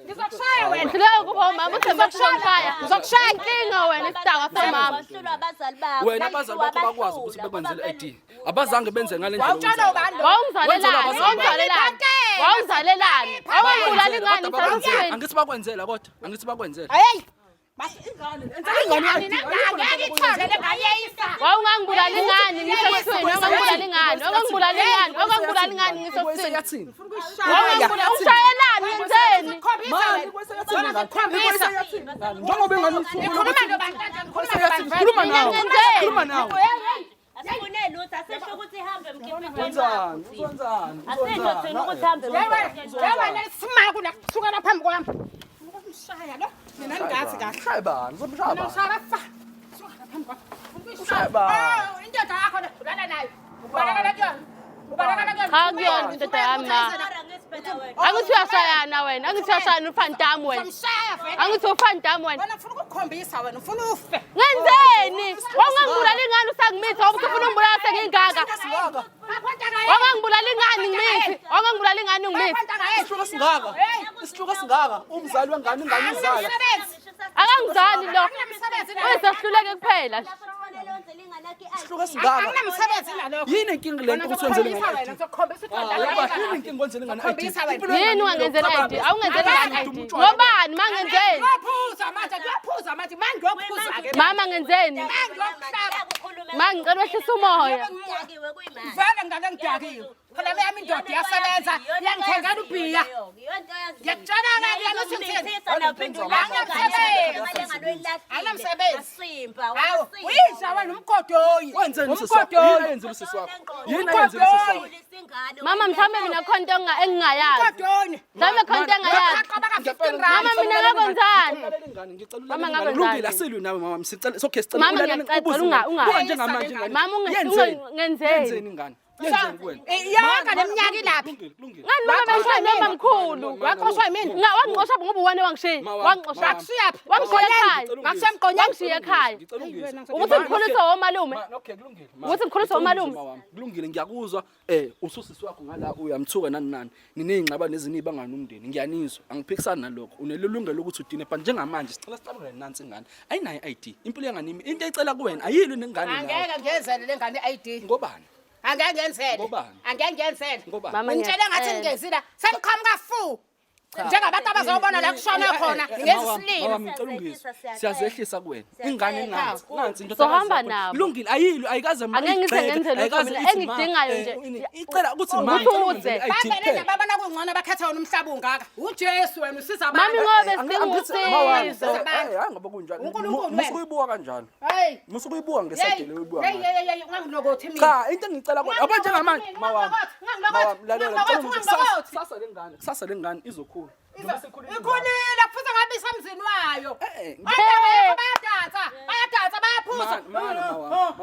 ngizokushaya wena Ngeke kuba umama uthembele ukuthi uzongishaya. Ngizokushaya inkinga wena isidanga somama. bahlulwa abazali bakho Wena abazali bakho bakwazi ukuthi bekwenzele i-ID. Abazange benze ngale ndlela. wawutshela ubani Wawungizalelani? Awangibulala ingane emthethweni. Angithi bakwenzela kodwa. Angithi bakwenzela. hey ngiyangithole ngayeyisa Wawungangibulala ingane ngisekuthweni. Wawungangibulala ingane ngisekuthweni. Seyathini? Ushayelani yenzeni? Njengoba engane Khuluma nawe. Khuluma nawe. asifune lutho asisho ukuthi ihambe mkhiphi Wenzani? asisho thina ukuthi hambe Yewena simaku nakusuka lapha phambi kwami ukumshaya lo mina ngingazi kahle Shayibani, uzomshaya. Ushaya suka lapha phambi kwami Ushayibani. indoda yakho ulala nayo Cha kuyona indoda yami ma. Angithi uyashayana wena. Angithi uyashayana ufantam wena. Angithi ufantam wena. wena ufuna ukukhombisa wena ufuna ufe Ngenzeni? Wawungangibulala ingane usangimitha ngoba ufuna ungibulala sengingaka. Wawungangibulala ingane ngimithi. Wawungangibulala ingane ngimithi. Isihluko singaka. Umzali wengane ingane izala. Akangizali lo. Uyisehluleke kuphela. Isihluko singaka. Anginamsebenzi nalokho Yini inkinga lento ukuthi wenzele ngane wena i-ID? ngizokukhombisa Yini inkinga wenzele ngane i-ID? Yini ungangenzela i-ID? Awungenzeli ngane i-ID. Ngobani mangenzeni? Ngiyaphuza manje ngiyophuza ke Mama ngenzeni? Mangicela wehlisa umoya. vele ngake ngidakiwe phela leyami indoda iyasebenza iyangithengela ubhiya ngiyakutshela yena uyisha wena umgodoyi Wenzeni usisi wakho? Yini ayenzile usisi wakho? Yini ayenzile usisi wakho? Mama mhlawumbe mina khona into engingayazi. umgodoyi Mhlawumbe khona into engingayazi. Mama mina ngakwenzani? Mama ngakwenzani? Kulungile asilwi nawe mama sicela sokhe sicela Mama ngiyacela Buka njengamanje ingane. Mama Yenzeni ungenzeni? ingane. Yenzeni kuwena? Yonke leminyaka ilaphi? Kulungile. Ngani noma bengishaya noma mkhulu. Waqoshwa yimini? Wangixosha ngoba uwane wangishiya. Wangixosha. Wakusiyaphi? Wangishiya ekhaya. Wakushiya emgqonyeni? Wangishiya ekhaya. Ukuthi ngikhuliswa omalume. Okay, kulungile. Ukuthi ngikhuliswa omalume. Kulungile ngiyakuzwa ususisi wakho ngala uyamthuka nani nani. Nineyingqaba nezini ibangana umndeni. Ngiyanizwa. Angiphikisani nalokho. Unelungelo lokuthi udine but njengamanje sicela sicabangele nansi ingane. Ayinayo ID. Impilo yanganimi into ecela kuwena ayilwe nengane nayo. Angeke ngenzele lengane i-ID. Ngobani? Angeke ngenzele. Ngobani? Angeke ngenzele. Ngobani? Mama Ngitshela ngathi ngiyacela. ngingezila seniqhamuka fu. Njengabantu abazobona la kushona khona ngezisilimo. Ngicela siyazehlisa kuwena. Ingane nansi. Nansi into Sohamba nabo. Kulungile ayilwe ayikaze Angeke ngize ngenzele lokho mina engidingayo nje. Icela ukuthi Ukuthi uze. Babelele babona kungcono bakhetha wona umhlaba ungaka. UJesu wena usiza Mami abantu. ngobe sidinga usizo. hayi ngoba kunjalo uNkulunkulu musukuyibuka kanjalo Hey. musukuyibuka ngesayidele uyibuka Hey, ungangilokothi mina. cha into engicela kodwa abanje ngamanje mawami lalela kusasa lengane izokhula Ikhulile kufuze ngabe isamzini wayo. Eh, Bayadansa bayaphuza.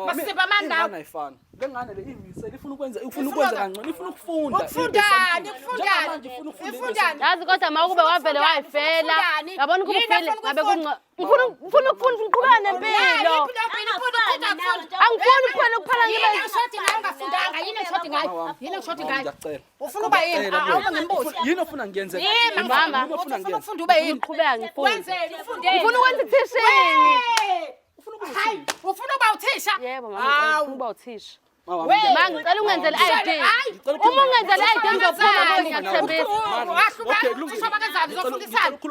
Masipha amandla. ayifani lengane le imisele ifuna ukwenza kangcono ifuna ukufunda Ukufundani. Yazi kodwa mawukube wavele wayifela. Yabona ukufile ngabe ngifuna ukufunda ngiqhubeka nempilo. Angifuni kuphela kuphela ngibe Ngishoti ngayo ngafundanga yini ngishoti ngayo? Yini ngishoti ngayo? ngiyacela Ufuna uba yini? Awube ngimbuzi. yini ofuna ngiyenze Yini mama? ufuna ufunda ube yini? ngiqhubeka ngifunde. Wenzeni ufundeni? Ngifuna ukwenza ithishini. Hayi, ufuna uba uthisha? Yebo mama ngifuna ukuba uthisha. mawami Ma ngicela ungenzele ID. Uma ungenzele ID ngizophuma ngoba ngiyakuthembisa.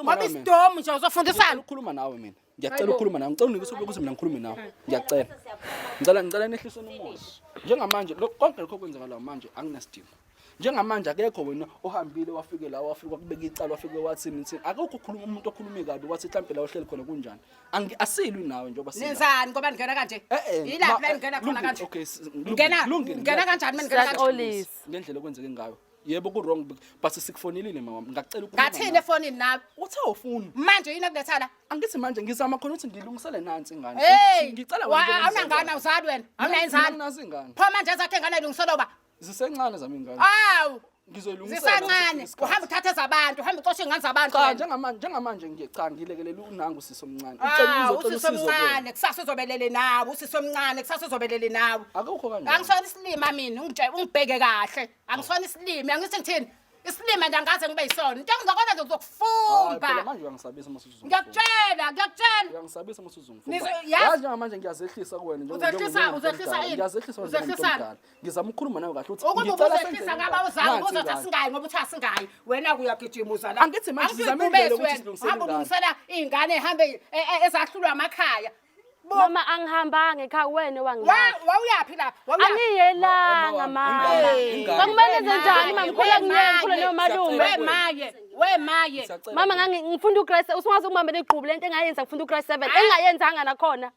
Wabisidomu nje uzofundisana. ukukhuluma nawe mina ngiyacela ukukhuluma nawe ngicela unike ukuthi mina ngikhulume nawe ngiyacela ngicela nehlisweni umoya njengamanje lokho konke lokho kwenzakala manje anginasidingo njengamanje akekho wena ohambile wafike la wafika kubeka icala wafike wathini thini akekho ukhuluma umuntu okhuluma kabi wathi mhlambe la uhleli khona kunjani asilwi nawe njengoba Nenzani ngoba ngena kanje? Yilaphi la ngena khona kanje? okay Ngena kanjani mina ngena kanje? Olisa. ngendlela okwenzeke ngayo yebo ku wrong but sikufonelile mama ngicela Ngathini efonini nawe? uthi awufuni Manje yini ekulethana? angithi manje ngizama khona ukuthi ngilungisele nansi ingane Hey, ngicela awunangane awuzali wena. Awunayinzalo. nazi ingane Pho manje ezakhe ngane ilungiselwa zisencane zami ingane Awu. ngizoyilungisela Zisancane. Uhamba uthatha zabantu, uhamba uxoshe ingane zabantu. cha wena. njengamanje ngilekelela unangu sisomncane Usisi omncane kusasa uzobelele nawe, usisi omncane kusasa uzobelele nawe. akukho kanjalo Angisona isilima mina, ungibheke kahle. Angisona isilima, angithi ngithini? Isilima nje angaze ngibe yisona. Into engizokwenza nje phela uzokufunda. manje uyangisabisa masuzungu Ngiyakutshela. uyangisabisa masuzungu Yazi- yazi njengamanje ngiyazehlisa kuwena Uzehlisa yini? ngiyazehlisa Uzehlisa. ngizama ukukhuluma nawe kahle Ukuba ngicela uzehlisa ngaba uzama nansi uzothi ingane. asingayi ngoba uthi asingayi. Wena kuyagijima uzala. Angithi manje sizame indlela ukuthi silungisele Hamba ingane. ulungisela iy'ngane ehambe ezahlulwa amakhaya. Mama angihambanga ekhaya wena wangilapha. Wawuyaphi lapha? Angiyelanga mama. Kwakumele zenjani mamkhula ngikhula nomalume. Wemaye. Mama ngifunda ugrade usungaze ukubambela igqubu lento engayenza ngifunda ugrade 7 engayenzanga nakhona.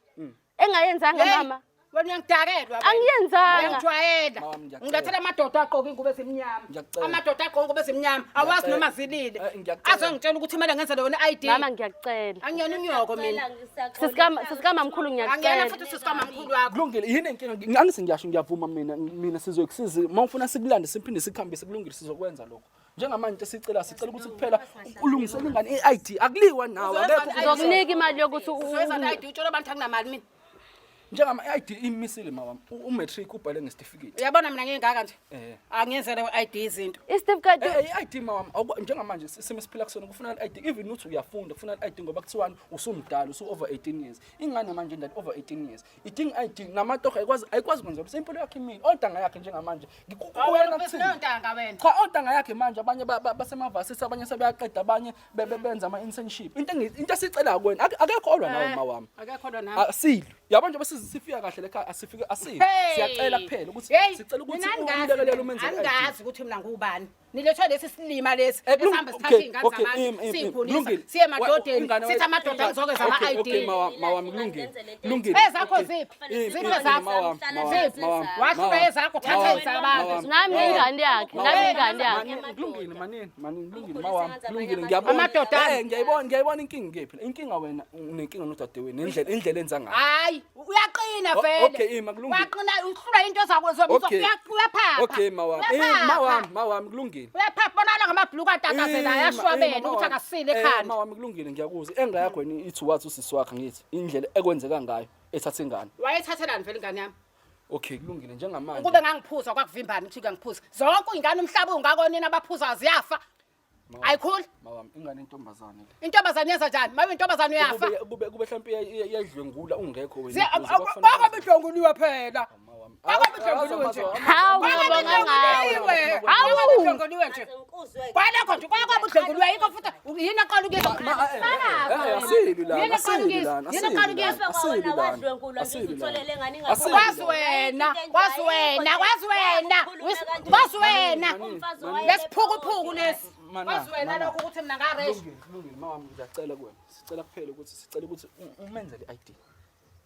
Engayenzanga mama. Wena uyangidakelwa. Angiyenzanga. Uyangijwayela. Mama, ngiyacela. Ngilethela amadoda agqoke ingubo ezimnyama. Ngiyacela. Amadoda agqoke ingubo ezimnyama. Awazi Ngiyacela. noma zilile. Ngiyacela. Azongitshela ukuthi kumele ngenzele wena ID. Mama ngiyakucela. Angiyona unyoko mina. Sisikama mkhulu Angiyona ngiyakucela. futhi sikamamkhulu wakho. kulungile yini inkinga angithi ngiyasho ngiyavuma mina sizokusiza mawufuna sikulande siphinde sikhambise kulungile sizokwenza lokho njengamanje sicela ukuthi kuphela ulungisele ingane i-ID akuliwa nawe akekho Ngizokunika imali yokuthi Uzoyenza ID utshola abantu anginamali mina. njengama i-ID imisile mama umatric ubhale ngesitifiketi Uyabona mina ngingaka nje. eh Angiyenzele ID izinto. isitifiketi i-ID mama njengamanje simesiphila kusona kufuna i-ID even uthi uyafunda kufuna i-ID ngoba kuthiwani usumdala over 18 years ingane manje ndani over 18 years idinga i-ID namatoho ayikwazi kwenza ukuthi impilo yakhe imini ontanga yakhe njengamanje ngikuwena kuthini Ntanga wena. cha ontanga yakhe manje abanye basemavasisi abanye sebeyaqeda abanye benza ama-internship into esicela kuwena akekho olwa nawe ma wami Akekho lo nami. asilwe yabo nje sifika kahle lekhaya asifike asiwe siyacela kuphela ukuthi sicela ukuthi umlekelelo umenzele angazi ukuthi mina ngubani. Nilethwa lesi silima lesi Eh, esihamba okay, sithatha iy'ngane okay, zabantu siyikhulisa kulungile. siye emadodeni Ingane sithi wethu- amadoda ngizokwenza ama-ID. Okay, mawami kulungile Ezakho ziphi? Ziphi ezakho? Ziphi? Mawami. Wahluka ezakho uthatha ezabantu. nami ingane yakhe nami ingane yakhe. kulungile manini kulungile mawami kulungile ngiyabona Amadoda. ngiyayibona inkinga ngephi inkinga wena unenkinga nodadewenu indlela enza ngayo Hayi hayi uyaqina vele Okay, ima kulungile. uyaqina uhlula into zakho uyaphapha Okay mawami. Mawami kulungile. uyaphapha bonana ngamabhluku atakazela yashwabene ukuthi akasile ekhanda Mawami kulungile ngiyakuzwa. Engayakho yini ithi wathi usisi wakhe ngithi indlela ekwenzeka ngayo ethatha ingane. wayethathelani vele ingane yami Okay kulungile njengamanje. ukube ngangiphuza kwakuvimbani ukuthi ngangiphuza zonke ingane umhlaba ungakonina abaphuza ziyafa ayikhuli Mawami ingane intombazane le. intombazane yenza njani maye intombazane uyafa Kube mhlawumbe yedlwengula ungekho wena. bakabidlonguliwe phela Hawu ngibonga ngawe. bakabidlonguliwe nje kwalekho nje kwakabudlonguliwe yikho futhi yini aqala ukuyeza Asili lana, asili lana. Yini aqala ukuyeza kwazi wena lesiphukuphuku lesi kwazi wena lokho ukuthi mina ngaresh Kulungile mawami ngiyacela kuwena. Sicela kuphela ukuthi umenzele ID.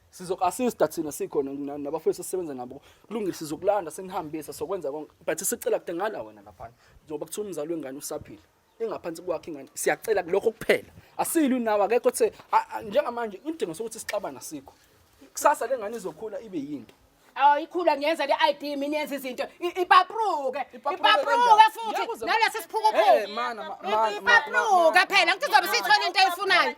Sizoku-assista thina sikhona nabafowethu sisebenza nabo. Kulungile sizokulanda senihambisa sokwenza konke. But sicela kudengala wena lapha. Njengoba kuthiwa umzali wengane usaphila. Ingaphansi kwakhe ingane. Siyacela lokho kuphela. Asili nawe akekho the njengamanje indingo sokuthi sixabana sikho. Kusasa lengane izokhula ibe yinto. ikhula ngiyenza le ID mina yenza izinto ipapruke futhi nalesi siphukuphuku ipapruke phela ukuthi uzobe sithola into eyifunayo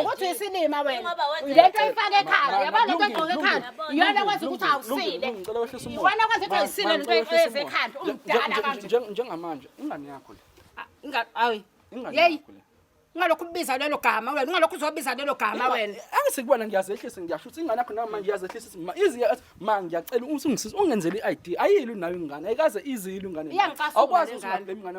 ukuthi isilima wena lento oyifaka ekhanda yabona lento egqoke ekhanda iyona kwenza ukuthi awusile iwona kwenza ukuthi ayisile lento eyifeza ekhanda umdala kanje Njengamanje ingane yakho le. hayi Ingane ungalokhu ubiza lelo gama wena ungalokhu uzobiza lelo gama wena Angithi kubona ngiyazehlisa ngiyasho ukuthi ingane yakho namanje iyazehlisa izi ngiyacela ungisize ungenzele iID ayilo nayo ingane ayikaze izilo ingane awukwazi ukuthi ingane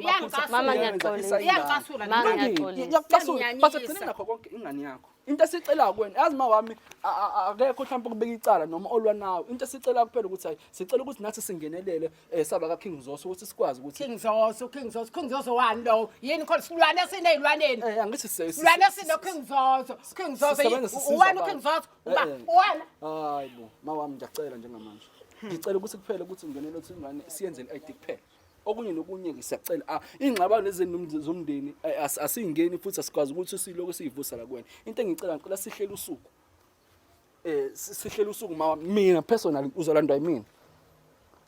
Mama ngiyaqolisa. iyangicasula Mama ngiyaqolisa. ngiyacasula but kugcina nakho konke ingane yakho into esicela kuwena yazi mawami akekho mhlawumbe kubeka icala noma olwa nawe into esicela kuphela ukuthi hayi sicela ukuthi nathi singenelele saba ka King Zoso ukuthi sikwazi ukuthi King Zoso wani lo yini khona silwane sinezilwaneni angithi silwane sino King Zoso uwani King Zoso uwani hayi bo mawami ngiyacela njengamanje ngicela ukuthi kuphela ukuthi ungenele ukuthi ingane siyenze le ID kuphela okunye nokunye ngisiyacela ingxabano lezi zomndeni asingeni futhi asikwazi ukuthi siloko siyivusa la kuwena into engicela ngicela sihlela usuku sihlela usuku mama mina personally uzolandwa yimina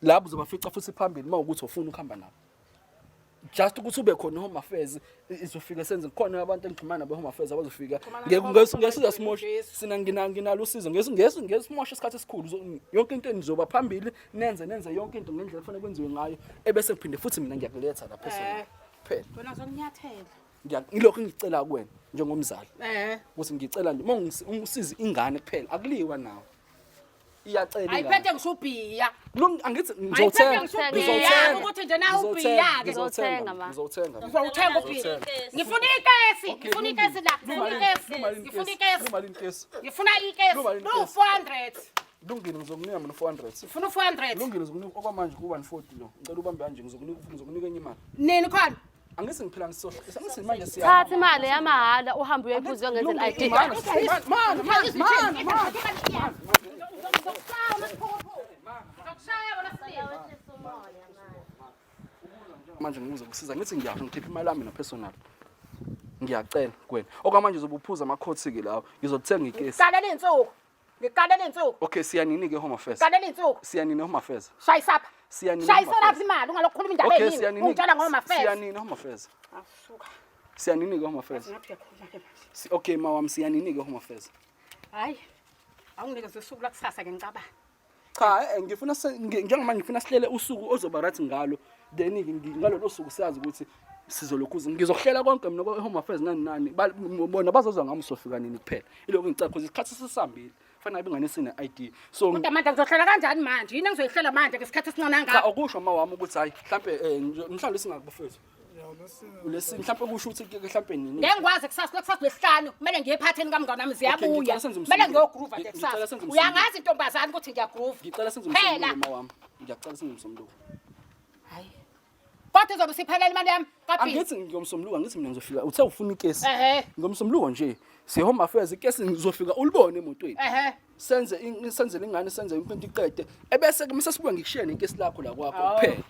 lapho uzobafica futhi phambili mawukuthi ufuna ukuhamba nabo just ukuthi ube khona home affairs izofika senze khona abantu engixhumana nabo home affairs abazofika ngesiza simosha sina nginalo usizo ngesimosha isikhathi esikhulu yonke into enizoba phambili nenze yonke into ngendlela efanele kwenziwe ngayo ebese ngiphinde futhi mina ngiyakuletha la personally phela wena zonyathela ngilokho ngicela kuwena njengomzali ukuthi ngicela nje ungisize ingane kuphela akuliwa nawe iyacela ayiphethe ngishubhiya angithi ngizothenga ukuthi nje nawe ubhiya ke ngizothenga uzothenga ubhiya ngifuna ikesi la ngifuna ikesi lu 400 Lungile ngizokunika mina 400 ngifuna 400 Lungile ngizokunika okwamanje ku 140 lo ngicela ubambe kanje ngizokunika enye imali nini khona angithi ngiphila ngisohla manje siya Thatha imali yamahhala uhambe uyoyiphuzwa ngenzela ID. manje ngizokusiza ngithi ngiyasho ngikhipha imali yami na personal ngiyacela kuwena okwamanje uzobuphuza amakhothi ke lawo ngizothenga ikesi ngikalela insuku okay siyanini ke home affairs kalela insuku siyanini home affairs shayisapha siyanini shayisapha imali ungalokhuluma indaba yini ungitshela ngoma affairs siyanini home affairs asuka siyanini ke home affairs okay mawami siyanini ke home affairs hayi awunginikeze usuku lakusasa ke ngicabanga cha ngifuna njengamanje ngifuna sihlele usuku ozoba right ngalo then ngalolu suku siyazi ukuthi sizolokhuza ngizohlela konke mina home affairs nani bona bazozwa ngami sofika nini kuphela iloko ngicela because isikhathi sisambile fanele bengane sine ID so kodwa manje ngizohlela kanjani manje yini engizoyihlela manje ngesikhathi esingona ngakho cha ukusho mawami ukuthi hayi mhlambe mhlawumbe singakubafethu ulesi mhlawumbe kusho ukuthi mhlawumbe nini ngengikwazi kusasa lesihlanu kumele ngiyephatheni kamngane nami ziyabuya kumele ngiyogroove nje kusasa uyangazi intombazana ukuthi ngiyagroove ngicela senze umsombuluko mawami ngiyacela senze umsombuluko hayi kodwa uzobe siphelela imali yami kabili angithi ngiyomsombuluko angithi mina ngizofika uthe ufuna ikesi ngomsombuluko nje si home affairs ikesi ngizofika ulibone emotweni senze ingane senze into iqede ebese kumse sibuye ngikushiye nekesi lakho la kwakho kuphela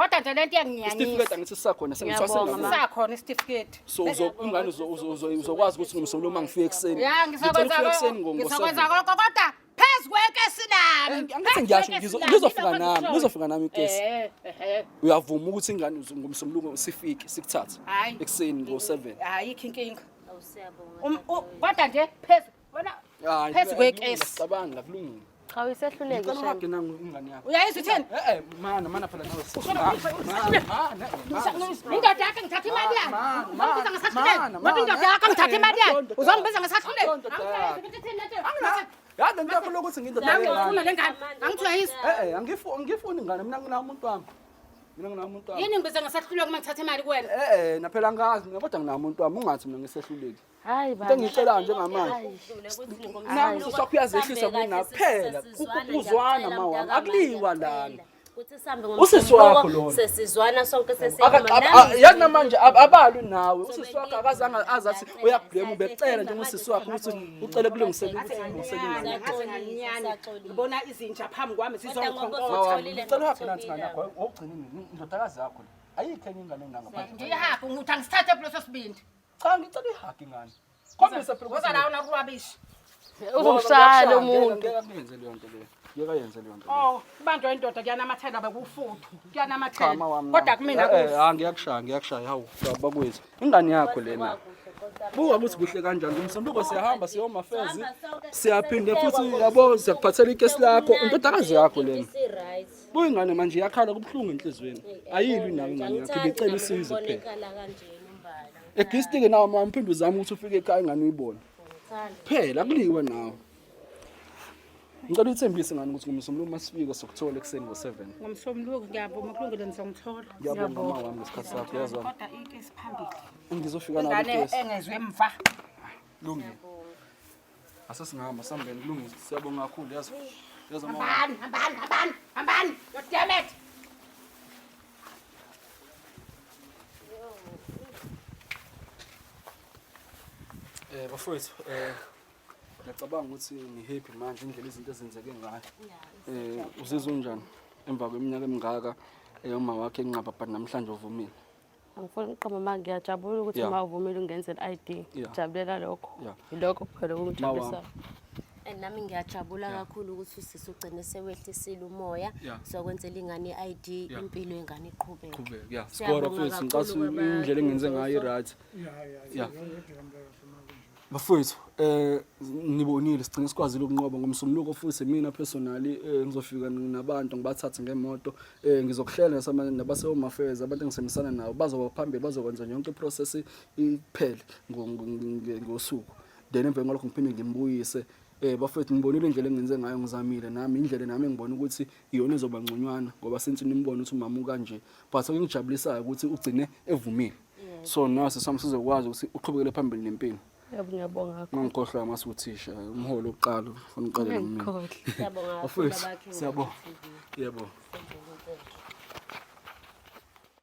Kodwa nje lento iyangiyanyisa. Isitifiketi angithi sisakhona sengithwasela. Sakhona isitifiketi. So ingane uzokwazi ukuthi ngimsolo uma ngifike ekseni. Ya ngizokwenza lokho kodwa phezu kwekesi nami. Angithi ngiyasho ngizofika nami ikesi. Uyavuma ukuthi ingane ngomsombuluko sifike sikuthathe ekseni ngo7. Ayikho inkinga. Awusiyabonga. Kodwa nje phezu wena phezu kwekesi. Cabanga kulungile. Cha uyisehluleke Ngicela shame. uhage nangu ingane yakho. Uyayizwa utheni? Mana phela nawe. Indoda yakhe ngithatha imali yakhe. Uzongibiza ngesahlulelo. Ngoba indoda yakhe ngithatha imali yakhe. Uzongibiza ngesahlulelo. Yazi ngiyafuna ukuthi ngindoda Ngifuna lengane. Angithi uyayizwa? angifuni ingane mina nginawo umuntu wami. Mina nginawo umuntu wami. Yini ngibiza ngesahlulelo uma ngithatha imali kuwena? Naphela ngazi mina kodwa nginawo umuntu wami ungathi mina ngisehluleki. Hayi Into baba. engicela njengamanje. Nami sisakhuyazehlisa mina phela ukuzwana mawami akuliwa lana. Uthi sambe Usisi wakho lona. sesizwana sonke sesikhuluma Yazi namanje abalwi nawe usisi wakho akazange azathi uyablame ubecela nje usisi wakho ukuthi ucele kulungisela ukuthi ngilungisele ingane. Ngibona izinja phambi kwami Ngicela Ngicela uhaphi nansi ngane yakho ogcinile indodakazi yakho le. Ayikho enye ingane ngangaphandle. ngiyahapha ngithi angisithathe kuleso sibindi. Cha ngicela ihagi ngane. Khombisa phela Ngoza la unakuwabishi. uzomshaya umuntu. Ngeke kuyenze leyo nto leyo. Ngeke yenze leyo nto. Oh, kubanjwa indoda kuyanamathela bekufuthu. Kuyanamathela. Kodwa kumina ngiyakushaya hawu bakwethu. Ingane yakho lena. Buka ukuthi kuhle kanjani ngomsombuluko siyahamba siyomafezi siyaphinde futhi yabo siyakuphathela ikesi lakho indodakazi yakho lena. Buyingane manje iyakhala kubhlungu enhlizweni. Ayilwi nawe ingane yakho ibicela usizo phela. Egistike nawe mamphinde uzama ukuthi ufike ekhaya ingane uyibone. Phela kuliwe nawe. Ngicela uthembise ngani ukuthi ngomsombuluko masifika sokuthola ekseni ngo7. ngomsombuluko ngiyabonga kulungile ngizongithola. Ngiyabonga mama wami ngesikhathi sakho yazona. Kodwa ikesi phambili. Ngizofika nawe Ngane ikesi. engezwe emva. Lungile. Asesingahamba sambeni kulungile. Siyabonga kakhulu yazi. Yazona. Hambani. You damn it. Bafowethu ngiyacabanga ukuthi ngihappy manje indlela izinto ezenzeke ngayo. Uzizwa unjani emva kweminyaka emingaka uma wakhe enqaba but namhlanje uvumile? Angifuni ukuqamba manje ngiyajabula ukuthi uma uvumile ungenzela i-ID. Jabulela lokho. Yilokho kuphela okungijabulisayo. Nami ngiyajabula kakhulu ukuthi usisi ugcine sewehlisile umoya sokwenzela ingane i-ID impilo yengane iqhubeke. Yeah. Skora futhi ngicathu indlela engenze ngayo right. Yeah. Bafowethu nibonile sigcine sikwazile ukunqoba ngomsombuluko futhi mina personally ngizofika nabantu ngibathathe ngemoto ngizokuhlela nabasewomafeza abantu engisemisana nabo bazoba phambili bazokwenza yonke iprocess iphele ngosuku then emva kwalokho ngiphinde ngimbuyise bafowethu ngibonile indlela engenze ngayo ngizamile nami indlela nami engibona ukuthi iyona izoba ngconywana ngoba since nimbona ukuthi umama kanje but ngijabulisayo ukuthi ugcine evumile so nawe sizokwazi ukuthi uqhubekele phambili nempilo. Ngiyabonga kakhulu. Ngikhohlwa masuthisha umholo oqala ufuna uqale mina. Siyabonga Bafowethu siyabonga. Yebo.